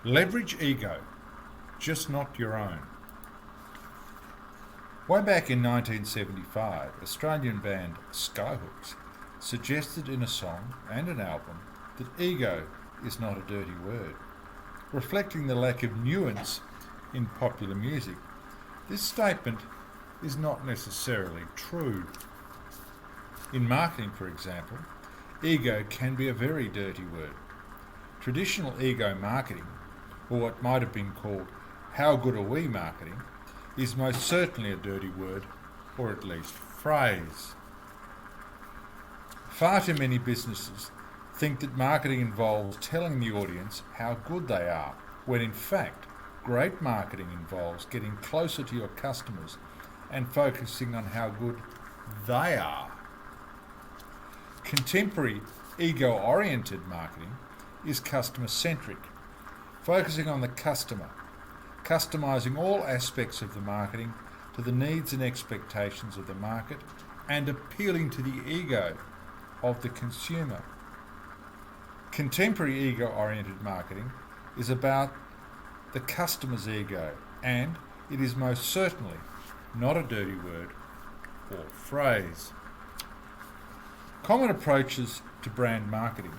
Leverage ego, just not your own. Way back in 1975, Australian band Skyhooks suggested in a song and an album that ego is not a dirty word, reflecting the lack of nuance in popular music. This statement is not necessarily true. In marketing, for example, ego can be a very dirty word. Traditional ego marketing, or what might have been called how good are we marketing, is most certainly a dirty word, or at least phrase. Far too many businesses think that marketing involves telling the audience how good they are, when in fact, great marketing involves getting closer to your customers and focusing on how good they are. Contemporary ego-oriented marketing is customer-centric, focusing on the customer, customising all aspects of the marketing to the needs and expectations of the market and appealing to the ego of the consumer. Contemporary ego-oriented marketing is about the customer's ego, and it is most certainly not a dirty word or phrase. Common approaches to brand marketing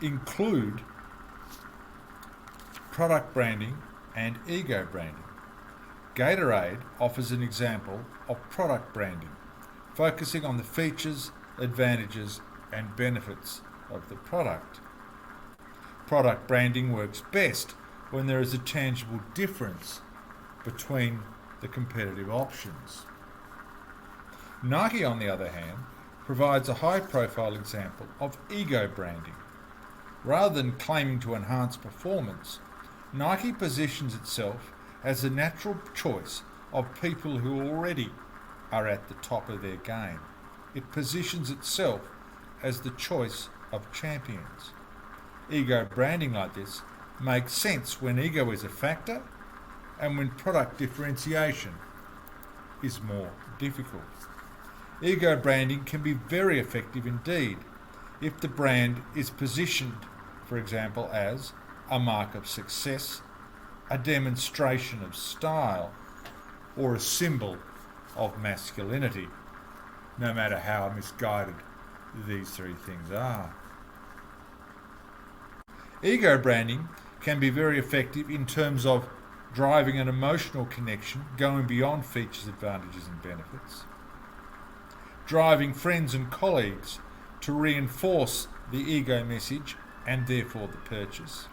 include product branding and ego branding. Gatorade offers an example of product branding, focusing on the features, advantages, and benefits of the product. Product branding works best when there is a tangible difference between the competitive options. Nike, on the other hand, provides a high-profile example of ego branding. Rather than claiming to enhance performance, Nike positions itself as a natural choice of people who already are at the top of their game. It positions itself as the choice of champions. Ego branding like this makes sense when ego is a factor and when product differentiation is more difficult. Ego branding can be very effective indeed if the brand is positioned, for example, as a mark of success, a demonstration of style, or a symbol of masculinity, no matter how misguided these three things are. Ego branding can be very effective in terms of driving an emotional connection going beyond features, advantages, and benefits, driving friends and colleagues to reinforce the ego message and therefore the purchase,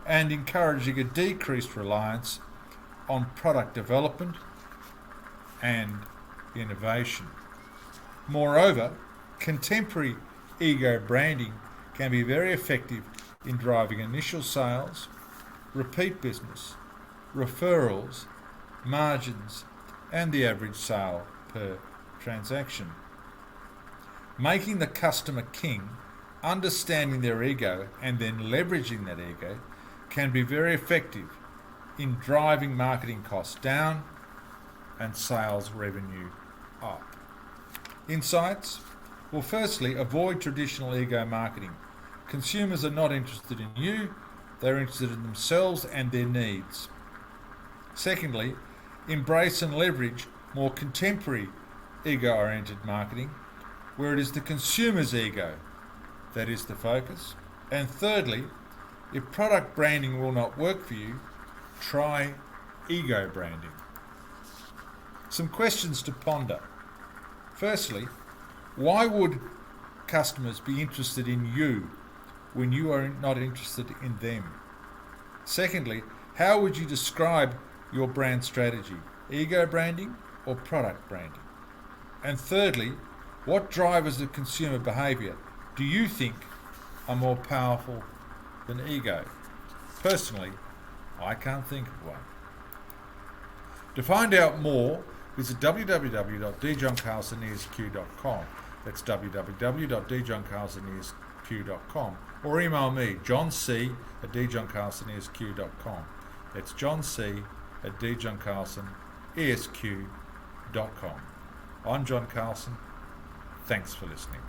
and encouraging a decreased reliance on product development and innovation. Moreover, contemporary ego branding can be very effective in driving initial sales, repeat business, referrals, margins, and the average sale per transaction. Making the customer king, understanding their ego, and then leveraging that ego can be very effective in driving marketing costs down and sales revenue up. Insights? Well, firstly, avoid traditional ego marketing. Consumers are not interested in you, they're interested in themselves and their needs. Secondly, embrace and leverage more contemporary ego-oriented marketing, where it is the consumer's ego that is the focus. And thirdly, if product branding will not work for you, try ego branding. Some questions to ponder. Firstly, why would customers be interested in you when you are not interested in them? Secondly, how would you describe your brand strategy, ego branding or product branding? And thirdly, what drivers of consumer behaviour do you think are more powerful than ego? Personally, I can't think of one. To find out more, visit www.djohncarlsonesq.com. That's www.djohncarlsonesq.com, or email me, johnc@djohncarlsonesq.com. That's johnc@djohncarlsonesq.com. I'm John Carlson. Thanks for listening.